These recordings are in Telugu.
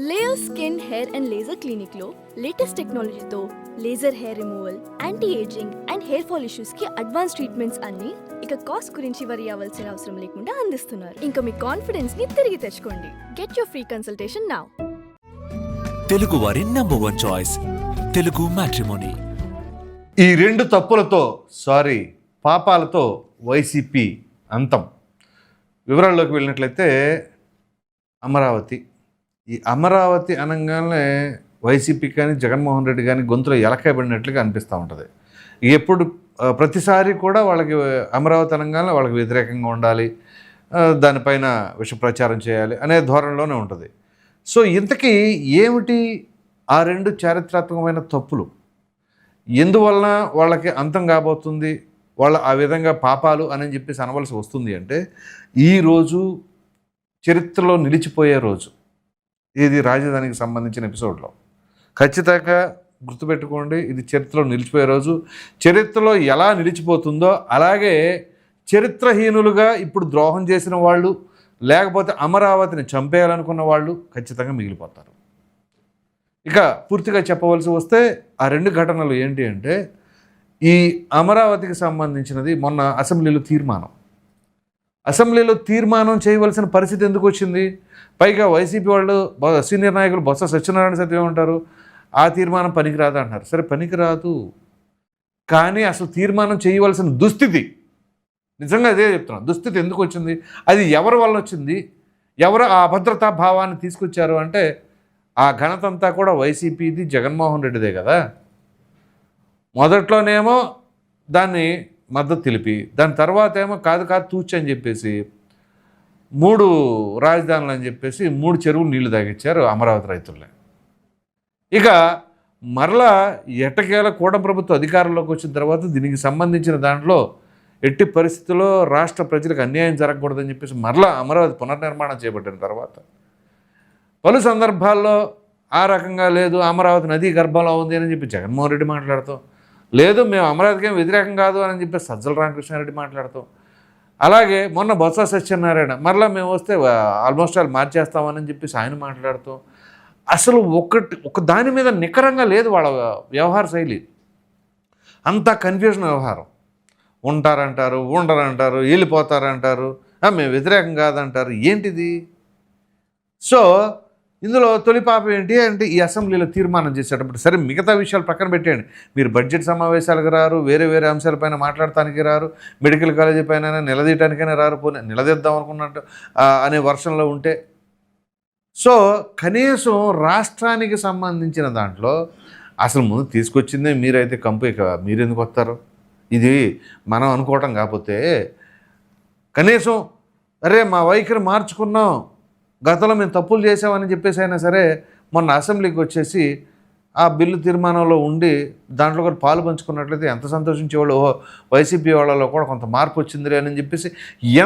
Layer skin hair and laser clinic లో లేటెస్ట్ టెక్నాలజీతో laser hair removal, anti ageing and hair fall issues కి అడ్వాన్స్ ట్రీట్మెంట్స్ అన్ని ఇక కాస్ట్ గురించి వరి అవ్వాల్సిన అవసరం లేకుండా అందిస్తున్నారు. ఇంకా మీ కాన్ఫిడెన్స్ ని తిరిగి తెచ్చుకోండి. Get your free consultation now. Telugu వారి నంబర్ 1 చాయిస్ తెలుగు మ్యాట్రిమోనీ. ఈ రెండు తప్పులతో పాపాలతో వైసీపీ అంతం. వివరాల్లోకి వెళ్ళినట్లయితే ఈ అమరావతి అనగానే వైసీపీ కానీ జగన్మోహన్ రెడ్డి కానీ గొంతులో ఎలకాయబడినట్లుగా అనిపిస్తూ ఉంటుంది. ఎప్పుడు ప్రతిసారి కూడా వాళ్ళకి అమరావతి అనగానే వాళ్ళకి వ్యతిరేకంగా ఉండాలి, దానిపైన విష ప్రచారం చేయాలి అనే ధోరణిలోనే ఉంటుంది. సో ఇంతకీ ఏమిటి ఆ రెండు చారిత్రాత్మకమైన తప్పులు? ఎందువలన వాళ్ళకి అంతం కాబోతుంది, వాళ్ళ ఆ విధంగా పాపాలు అని చెప్పేసి అనవలసి వస్తుంది అంటే, ఈరోజు చరిత్రలో నిలిచిపోయే రోజు. ఇది రాజధానికి సంబంధించిన ఎపిసోడ్లో ఖచ్చితంగా గుర్తుపెట్టుకోండి. ఇది చరిత్రలో నిలిచిపోయే రోజు. చరిత్రలో ఎలా నిలిచిపోతుందో అలాగే చరిత్రహీనులుగా ఇప్పుడు ద్రోహం చేసిన వాళ్ళు, లేకపోతే అమరావతిని చంపేయాలనుకున్న వాళ్ళు ఖచ్చితంగా మిగిలిపోతారు. ఇక పూర్తిగా చెప్పవలసి వస్తే ఆ రెండు ఘటనలు ఏంటి అంటే, ఈ అమరావతికి సంబంధించినది మొన్న అసెంబ్లీలో తీర్మానం చేయవలసిన పరిస్థితి ఎందుకు వచ్చింది? పైగా వైసీపీ వాళ్ళు సీనియర్ నాయకులు బొత్స సత్యనారాయణ సత్యం ఏమంటారు, ఆ తీర్మానం పనికిరాదు అంటున్నారు. సరే పనికిరాదు, కానీ అసలు తీర్మానం చేయవలసిన దుస్థితి, నిజంగా అదే చెప్తున్నాను, దుస్థితి ఎందుకు వచ్చింది? అది ఎవరి వల్ల వచ్చింది? ఎవరు ఆ అభద్రతా భావాన్ని తీసుకొచ్చారు అంటే, ఆ ఘనత అంతా కూడా వైసీపీది, జగన్మోహన్ రెడ్డిదే కదా. మొదట్లోనేమో దాన్ని మద్దతు తెలిపి, దాని తర్వాత ఏమో కాదు తూచి అని చెప్పేసి 3 రాజధానులు అని చెప్పేసి 3 చెరువులు నీళ్లు తాగిచ్చారు అమరావతి రైతుల్ని. ఇక మరలా ఎట్టకేల కూటమి ప్రభుత్వం అధికారంలోకి వచ్చిన తర్వాత దీనికి సంబంధించిన దాంట్లో ఎట్టి పరిస్థితుల్లో రాష్ట్ర ప్రజలకు అన్యాయం జరగకూడదని చెప్పేసి మరలా అమరావతి పునర్నిర్మాణం చేపట్టిన తర్వాత పలు సందర్భాల్లో ఆ రకంగా లేదు, అమరావతి నదీ గర్భంలో ఉంది అని చెప్పి జగన్మోహన్ రెడ్డి మాట్లాడుతాం, లేదు మేము అమరావతికి ఏం వ్యతిరేకం కాదు అని చెప్పి సజ్జల రామకృష్ణారెడ్డి మాట్లాడుతాం. అలాగే మొన్న బొత్స సత్యనారాయణ మరలా మేము వస్తే ఆల్మోస్ట్ ఆల్ మార్చేస్తామని చెప్పేసి ఆయన మాట్లాడుతాం. అసలు ఒక దాని మీద నికరంగా లేదు వాళ్ళ వ్యవహార శైలి. అంతా కన్ఫ్యూజన్ వ్యవహారం. ఉంటారంటారు, ఉండరంటారు, వెళ్ళిపోతారంటారు, మేము వ్యతిరేకం కాదంటారు. ఏంటిది? సో ఇందులో తొలి పాపం ఏంటి అంటే, ఈ అసెంబ్లీలో తీర్మానం చేసేటప్పుడు, సరే మిగతా విషయాలు పక్కన పెట్టేయండి, మీరు బడ్జెట్ సమావేశాలకు రారు, వేరే అంశాలపైన మాట్లాడటానికి రారు, మెడికల్ కాలేజీ పైన నిలదీయటానికైనా రారు, పోనీ నిలదీద్దాం అనుకున్నట్టు అనే వర్షంలో ఉంటే, సో కనీసం రాష్ట్రానికి సంబంధించిన దాంట్లో అసలు ముందు తీసుకొచ్చిందే మీరైతే కంపు, ఇక మీరెందుకు వస్తారు? ఇది మనం అనుకోవటం కాకపోతే కనీసం అరే మా వైఖరి మార్చుకున్నాం, గతంలో మేము తప్పులు చేసామని చెప్పేసి అయినా సరే మొన్న అసెంబ్లీకి వచ్చేసి ఆ బిల్లు తీర్మానంలో ఉండి దాంట్లో కూడా పాలు పంచుకున్నట్లయితే ఎంత సంతోషించేవాళ్ళు. వైసీపీ వాళ్ళలో కూడా కొంత మార్పు వచ్చింది అని చెప్పేసి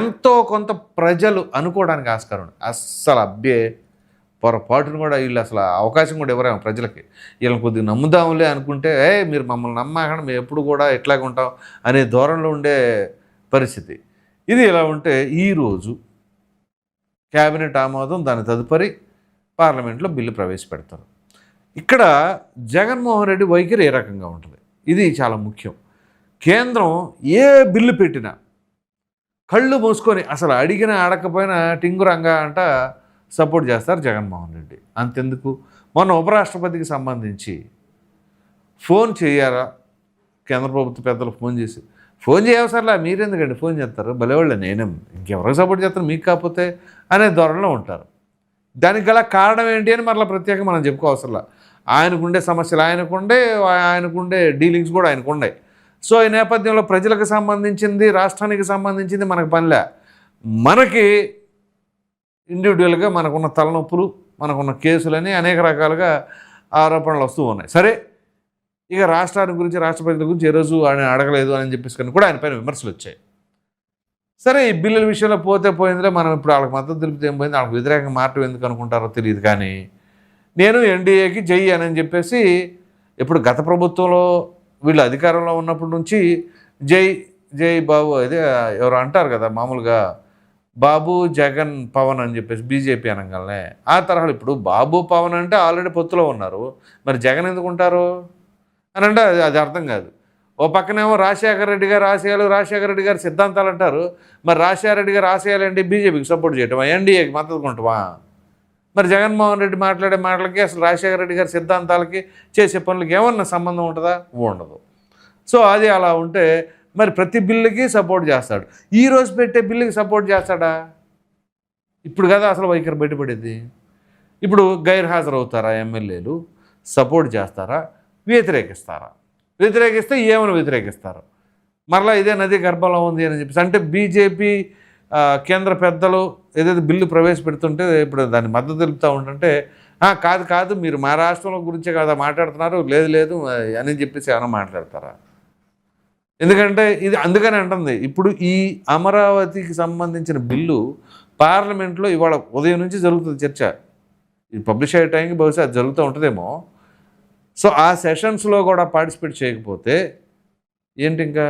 ఎంతో కొంత ప్రజలు అనుకోవడానికి ఆస్కారం ఉంది. అస్సలు పొరపాటును కూడా వీళ్ళు అసలు అవకాశం కూడా ఎవరేమో ప్రజలకి. వీళ్ళని కొద్దిగా నమ్ముదాంలే అనుకుంటే, మీరు మమ్మల్ని నమ్మాకండి, మేము ఎప్పుడు కూడా ఎట్లాగ ఉంటాం అనే ధోరణిలో ఉండే పరిస్థితి. ఇది ఇలా ఉంటే ఈరోజు క్యాబినెట్ ఆమోదం, దాని తదుపరి పార్లమెంట్లో బిల్లు ప్రవేశపెడతారు. ఇక్కడ జగన్మోహన్ రెడ్డి వైఖరి ఏ రకంగా ఉంటుంది, ఇది చాలా ముఖ్యం. కేంద్రం ఏ బిల్లు పెట్టినా కళ్ళు మూసుకొని అసలు అడిగినా అడగకపోయినా టింగురంగా అంట సపోర్ట్ చేస్తారు జగన్మోహన్ రెడ్డి. అంతెందుకు, మొన్న ఉపరాష్ట్రపతికి సంబంధించి ఫోన్ చేయారా కేంద్ర ప్రభుత్వ పెద్దలు ఫోన్ చేయవసరలా, మీరెందుకండి ఫోన్ చేస్తారు, భలేవాళ్ళే, నేనే ఇంకెవరికి సపోర్ట్ చేస్తాను మీకు కాకపోతే అనే ధోరణిలో ఉంటారు. దానికి గల కారణం ఏంటి అని మరలా ప్రత్యేకంగా మనం చెప్పుకోవసరలా. ఆయనకుండే సమస్యలు ఆయనకుండే డీలింగ్స్ కూడా ఆయనకుండే. సో ఈ నేపథ్యంలో ప్రజలకు సంబంధించింది, రాష్ట్రానికి సంబంధించింది మనకు పనిలే. మనకి ఇండివిజువల్గా మనకున్న తలనొప్పులు, మనకున్న కేసులని అనేక రకాలుగా ఆరోపణలు వస్తూ ఉన్నాయి. సరే, ఇక రాష్ట్రాన్ని గురించి, రాష్ట్ర ప్రజల గురించి ఏ రోజు ఆయన అడగలేదు అని చెప్పేసి కానీ కూడా ఆయన పైన విమర్శలు వచ్చాయి. సరే, ఈ బిల్లుల విషయంలో పోయిందిలే, మనం ఇప్పుడు వాళ్ళకి మద్దతు తెలిపితే ఏం పోయింది, వాళ్ళకి వ్యతిరేకంగా మార్పు ఎందుకు అనుకుంటారో తెలియదు. కానీ నేను ఎన్డీఏకి జై అని చెప్పేసి ఇప్పుడు గత ప్రభుత్వంలో వీళ్ళు అధికారంలో ఉన్నప్పటి నుంచి జై బాబు, అదే ఎవరు అంటారు కదా మామూలుగా, బాబు జగన్ పవన్ అని చెప్పేసి బీజేపీ అనగానే ఆ తరహాలో ఇప్పుడు బాబు పవన్ అంటే ఆల్రెడీ పొత్తులో ఉన్నారు, మరి జగన్ ఎందుకు ఉంటారు అని అంటే అది అర్థం కాదు. ఓ పక్కనేమో రాజశేఖర రెడ్డి గారు ఆశయాలు, రాజశేఖర రెడ్డి గారు సిద్ధాంతాలు అంటారు. మరి రాజశేఖర రెడ్డి గారు ఆశయాలు ఏంటి? బీజేపీకి సపోర్ట్ చేయటమా, ఎన్డీఏకి మద్దతు కొంటమా? మరి జగన్మోహన్ రెడ్డి మాట్లాడే మాటలకి అసలు రాజశేఖర రెడ్డి గారి సిద్ధాంతాలకి చేసే పనులకి ఏమన్నా సంబంధం ఉంటుందా? ఉండదు. సో అది అలా ఉంటే మరి ప్రతి బిల్లుకి సపోర్ట్ చేస్తాడు. ఈరోజు పెట్టే బిల్లుకి సపోర్ట్ చేస్తాడా? ఇప్పుడు కదా అసలు వైఖరి బయటపడేది. ఇప్పుడు గైర్హాజరవుతారా ఎమ్మెల్యేలు, సపోర్ట్ చేస్తారా, వ్యతిరేకిస్తారా? వ్యతిరేకిస్తే ఏమని వ్యతిరేకిస్తారు? మరలా ఇదే నది గర్భంలో ఉంది అని చెప్పేసి అంటే బీజేపీ కేంద్ర పెద్దలు ఏదైతే బిల్లు ప్రవేశపెడుతుంటే ఇప్పుడు దాన్ని మద్దతు తెలుపుతూ ఉంటుంటే కాదు కాదు మీరు మా రాష్ట్రంలో గురించే కదా మాట్లాడుతున్నారు, లేదు లేదు అని చెప్పేసి ఏమైనా మాట్లాడతారా? ఎందుకంటే ఇది అందుకని అంటుంది. ఇప్పుడు ఈ అమరావతికి సంబంధించిన బిల్లు పార్లమెంట్లో ఇవాళ ఉదయం నుంచి జరుగుతుంది చర్చ. ఇది పబ్లిష్ అయ్యే టైంకి బహుశా అది జరుగుతూ ఉంటుందేమో. సో ఆ సెషన్స్లో కూడా పార్టిసిపేట్ చేయకపోతే ఏంటి, ఇంకా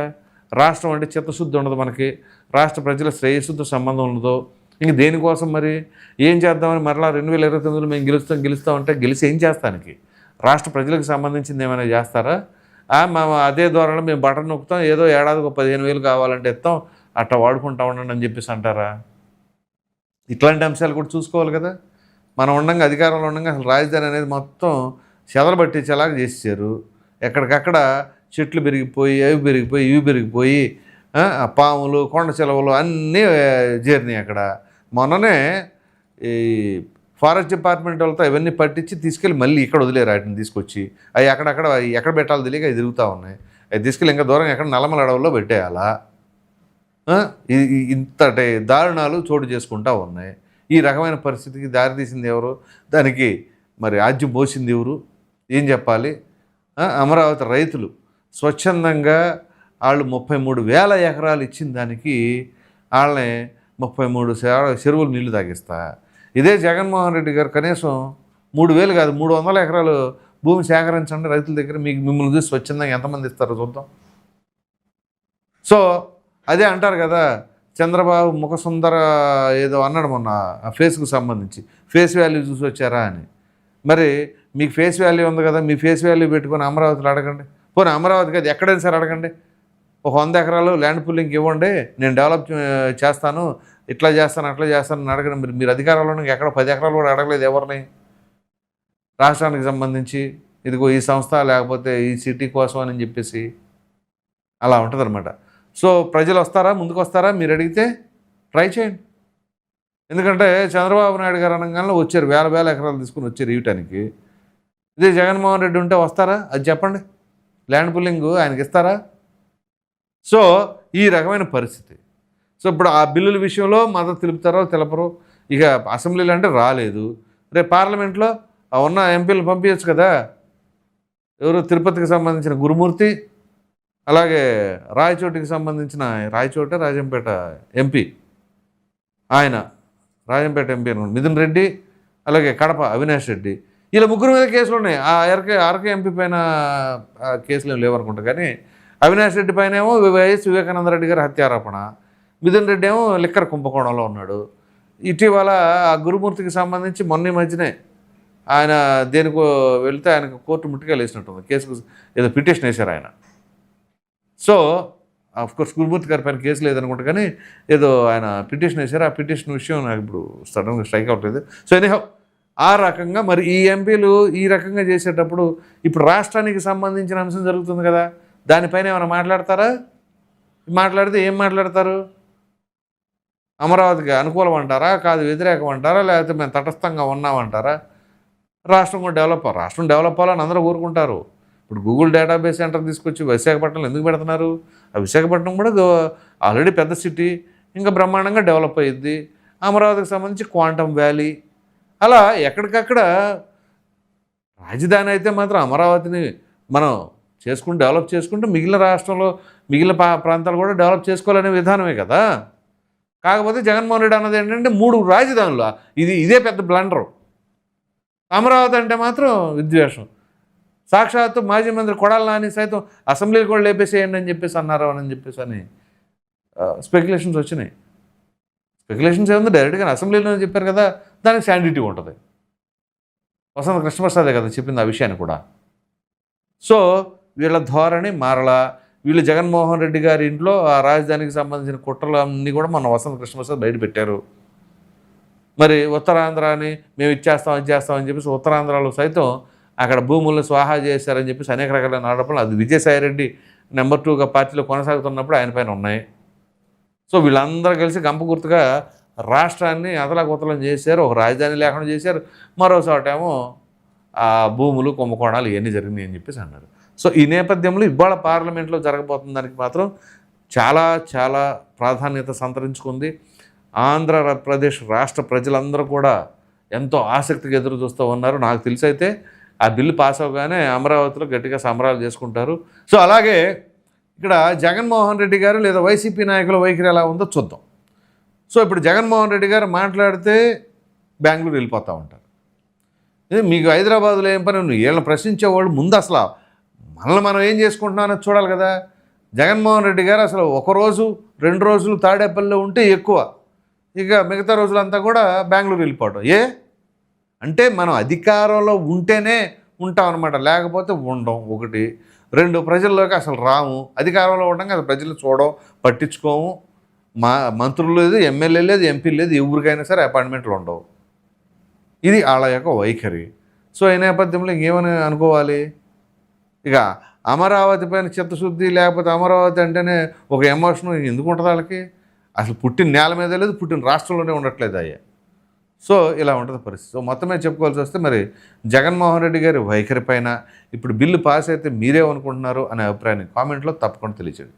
రాష్ట్రం అంటే చిత్తశుద్ధి ఉండదు మనకి, రాష్ట్ర ప్రజల శ్రేయస్సుతో సంబంధం ఉండదు. ఇంక దేనికోసం మరి ఏం చేద్దామని మరలా 2029లో మేము గెలుస్తాం అంటే గెలిచి ఏం చేస్తానికి? రాష్ట్ర ప్రజలకు సంబంధించింది ఏమైనా చేస్తారా? అదే ద్వారా మేము బటన్ నొక్కుతాం, ఏదో ఏడాదికి 15,000 కావాలంటే ఇస్తాం, అట్లా వాడుకుంటా ఉండండి అని చెప్పేసి అంటారా? ఇట్లాంటి అంశాలు కూడా చూసుకోవాలి కదా. మనం ఉండగా అధికారంలో ఉండగా అసలు రాజధాని అనేది మొత్తం చెదలు పట్టించేలాగా చేసేసారు. ఎక్కడికక్కడ చెట్లు పెరిగిపోయి అవి పెరిగిపోయి ఇవి పెరిగిపోయి పాములు కొండ చిలవలు అన్నీ చేరినాయి అక్కడ. మొన్ననే ఈ ఫారెస్ట్ డిపార్ట్మెంట్ వాళ్ళతో ఇవన్నీ పట్టించి తీసుకెళ్ళి మళ్ళీ ఇక్కడ వదిలేరు. వాటిని తీసుకొచ్చి అవి అక్కడక్కడ ఎక్కడ పెట్టాలో తెలియక అవి తిరుగుతూ ఉన్నాయి. అవి తీసుకెళ్ళి ఇంకా దూరం ఎక్కడ నల్లమల అడవుల్లో పెట్టేయాలా? ఇంతటి దారుణాలు చోటు చేసుకుంటూ ఉన్నాయి. ఈ రకమైన పరిస్థితికి దారితీసింది ఎవరు? దానికి మరి ఆజ్యం పోసింది ఎవరు? ఏం చెప్పాలి? అమరావతి రైతులు స్వచ్ఛందంగా వాళ్ళు 33,000 ఎకరాలు ఇచ్చిన దానికి వాళ్ళని 33 చెరువులు నీళ్లు తాగిస్తా. ఇదే జగన్మోహన్ రెడ్డి గారు కనీసం 3,000 కాదు 300 ఎకరాలు భూమి సేకరించండి రైతుల దగ్గర, మిమ్మల్ని చూసి స్వచ్ఛందంగా ఎంతమంది ఇస్తారో చూద్దాం. సో అదే అంటారు కదా, చంద్రబాబు ముఖసుందర ఏదో అన్నాడు మొన్న ఆ ఫేస్కు సంబంధించి, ఫేస్ వాల్యూ చూసి వచ్చారా అని. మరి మీకు ఫేస్ వాల్యూ ఉంది కదా, మీ ఫేస్ వాల్యూ పెట్టుకొని అమరావతిలో అడగండి. పోనీ అమరావతి కాదు ఎక్కడైనా సరే అడగండి, ఒక 100 ఎకరాలు ల్యాండ్ పూలింగ్కి ఇవ్వండి, నేను డెవలప్ చేస్తాను, ఇట్లా చేస్తాను అట్లా చేస్తాను అడగండి. మీరు అధికారంలో ఎక్కడ 10 ఎకరాలు కూడా అడగలేదు ఎవరిని. రాష్ట్రానికి సంబంధించి ఇదిగో ఈ సంస్థ లేకపోతే ఈ సిటీ కోసం అని చెప్పేసి అలా ఉంటుంది అనమాట. సో ప్రజలు వస్తారా, ముందుకు వస్తారా? మీరు అడిగితే ట్రై చేయండి. ఎందుకంటే చంద్రబాబు నాయుడు గారు అనగానే వచ్చారు, వేల ఎకరాలు తీసుకుని వచ్చారు ఇవ్వటానికి. ఇదే జగన్మోహన్ రెడ్డి ఉంటే వస్తారా? అది చెప్పండి. ల్యాండ్ పుల్లింగ్ ఆయనకి ఇస్తారా? సో ఈ రకమైన పరిస్థితి. సో ఇప్పుడు ఆ బిల్లుల విషయంలో మద్దతు తెలుపుతారో తెలపరు. ఇక అసెంబ్లీలో అంటే రాలేదు, రేపు పార్లమెంట్లో ఉన్న ఎంపీలు పంపించచ్చు కదా. ఎవరు? తిరుపతికి సంబంధించిన గురుమూర్తి, అలాగే రాయచోటికి సంబంధించిన రాజంపేట ఎంపీ, ఆయన రాజంపేట ఎంపీ అనుకోండి మిథున్ రెడ్డి, అలాగే కడప అవినాష్ రెడ్డి, ఇలా ముగ్గురు మీద కేసులు ఉన్నాయి. ఆ ఆర్కే ఎంపీ పైన కేసులు ఏం లేవనుకుంటా, కానీ అవినాష్ రెడ్డి పైన ఏమో వైఎస్ వివేకానంద రెడ్డి గారి హత్యారోపణ, మిథున్ రెడ్డి ఏమో లిక్కర్ కుంభకోణంలో ఉన్నాడు. ఇటీవల ఆ గురుమూర్తికి సంబంధించి మొన్న మధ్యనే ఆయన దేనికో వెళితే ఆయనకు కోర్టు ముట్టిగా వేసినట్టుంది, కేసుకు ఏదో పిటిషన్ వేశారు ఆయన. సో కోర్స్ గురుమూర్తి గారి పైన కేసు లేదనుకుంటా, కానీ ఏదో ఆయన పిటిషన్ వేశారు. ఆ పిటిషన్ విషయం నాకు ఇప్పుడు సడన్గా స్ట్రైక్ అవ్వట్లేదు. సో ఎనీహౌ ఆ రకంగా మరి ఈ ఎంపీలు ఈ రకంగా చేసేటప్పుడు ఇప్పుడు రాష్ట్రానికి సంబంధించిన అంశం జరుగుతుంది కదా, దానిపైన ఏమైనా మాట్లాడతారా? మాట్లాడితే ఏం మాట్లాడతారు? అమరావతికి అనుకూలం అంటారా, కాదు వ్యతిరేకం అంటారా, లేకపోతే మేము తటస్థంగా ఉన్నామంటారా? రాష్ట్రం కూడా రాష్ట్రం డెవలప్ అవ్వాలని అందరూ కోరుకుంటారు. ఇప్పుడు గూగుల్ డేటాబేస్ సెంటర్ తీసుకొచ్చి విశాఖపట్నంలో ఎందుకు పెడుతున్నారు? ఆ విశాఖపట్నం కూడా ఆల్రెడీ పెద్ద సిటీ, ఇంకా బ్రహ్మాండంగా డెవలప్ అయ్యిద్ది. అమరావతికి సంబంధించి క్వాంటమ్ వ్యాలీ, అలా ఎక్కడికక్కడ రాజధాని అయితే మాత్రం అమరావతిని మనం డెవలప్ చేసుకుంటూ మిగిలిన రాష్ట్రంలో మిగిలిన ప్రాంతాలు కూడా డెవలప్ చేసుకోవాలనే విధానమే కదా. కాకపోతే జగన్మోహన్ రెడ్డి అన్నది ఏంటంటే 3 రాజధానులు, ఇదే పెద్ద బ్లండరు. అమరావతి అంటే మాత్రం విద్వేషం. సాక్షాత్తు మాజీ మంత్రి కొడాలి నాని సైతం అసెంబ్లీలు కూడా లేపేసేయండి అని చెప్పేసి అన్నారు అని చెప్పేసి అని స్పెక్యులేషన్స్ వచ్చినాయి. స్పెక్యులేషన్స్ ఏముంది, డైరెక్ట్గా అసెంబ్లీలో చెప్పారు కదా, దానికి శాండిటీ ఉంటుంది. వసంత కృష్ణప్రసాదే కదా చెప్పింది ఆ విషయాన్ని కూడా. సో వీళ్ళ ధోరణి మారలా. వీళ్ళు జగన్మోహన్ రెడ్డి గారి ఇంట్లో ఆ రాజధానికి సంబంధించిన కుట్రలన్నీ కూడా మన వసంత కృష్ణప్రసాద్ బయట పెట్టారు. మరి ఉత్తరాంధ్రాని మేము ఇచ్చేస్తామని చెప్పేసి ఉత్తరాంధ్రలో సైతం అక్కడ భూములను స్వాహా చేశారని చెప్పేసి అనేక రకాలైన ఆరోపణలు, అది విజయసాయిరెడ్డి నెంబర్ 2గా పార్టీలో కొనసాగుతున్నప్పుడు ఆయన పైన ఉన్నాయి. సో వీళ్ళందరూ కలిసి గంప గుర్తుగా రాష్ట్రాన్ని అతలాకుతలం చేశారు, ఒక రాజధాని లేకుండా చేశారు, మరో చోటేమో ఆ భూములు కుంభకోణాలు ఇవన్నీ జరిగినాయి అని చెప్పేసి అన్నారు. సో ఈ నేపథ్యంలో ఇవాళ పార్లమెంట్లో జరగబోతున్న దానికి మాత్రం చాలా చాలా ప్రాధాన్యత సంతరించుకుంది. ఆంధ్రప్రదేశ్ రాష్ట్ర ప్రజలందరూ కూడా ఎంతో ఆసక్తిగా ఎదురు చూస్తూ ఉన్నారు. నాకు తెలిసి అయితే ఆ బిల్లు పాస్ అవగానే అమరావతిలో గట్టిగా సంబరాలు చేసుకుంటారు. సో అలాగే ఇక్కడ జగన్మోహన్ రెడ్డి గారు లేదా వైసీపీ నాయకుల వైఖరి ఎలా ఉందో చూద్దాం. సో ఇప్పుడు జగన్మోహన్ రెడ్డి గారు మాట్లాడితే బెంగళూరు వెళ్ళిపోతూ ఉంటారు. మీకు హైదరాబాద్లో ఏం పని, నువ్వు వీళ్ళని ప్రశ్నించేవాళ్ళు ముందు అసలు మనల్ని మనం ఏం చేసుకుంటున్నాం అనేది చూడాలి కదా. జగన్మోహన్ రెడ్డి గారు అసలు 1 రోజు 2 రోజులు తాడేపల్లిలో ఉంటే ఎక్కువ, ఇక మిగతా రోజులంతా కూడా బెంగళూరు వెళ్ళిపోవడం. అంటే మనం అధికారంలో ఉంటేనే ఉంటాం అనమాట, లేకపోతే ఉండం. 1, 2 ప్రజల్లోకి అసలు రాము. అధికారంలో ఉండగా అసలు ప్రజలు చూడం, పట్టించుకోము. మంత్రులు లేదు, ఎమ్మెల్యే లేదు, ఎంపీ లేదు, ఎవరికైనా సరే అపాయింట్మెంట్లు ఉండవు. ఇది వాళ్ళ యొక్క వైఖరి. సో ఈ నేపథ్యంలో ఇంకేమని అనుకోవాలి, ఇక అమరావతి పైన చిత్తశుద్ధి లేకపోతే అమరావతి అంటేనే ఒక ఎమోషన్ ఎందుకు ఉంటుంది వాళ్ళకి? అసలు పుట్టిన నేల మీద లేదు, పుట్టిన రాష్ట్రంలోనే ఉండట్లేదు అయ్యా. సో ఇలా ఉంటుంది పరిస్థితి. సో మొత్తమే చెప్పుకోవాల్సి వస్తే మరి జగన్మోహన్ రెడ్డి గారి వైఖరి పైన ఇప్పుడు బిల్లు పాస్ అయితే మీరేమనుకుంటున్నారు అనే అభిప్రాయాన్ని కామెంట్లో తప్పకుండా తెలియచేయండి.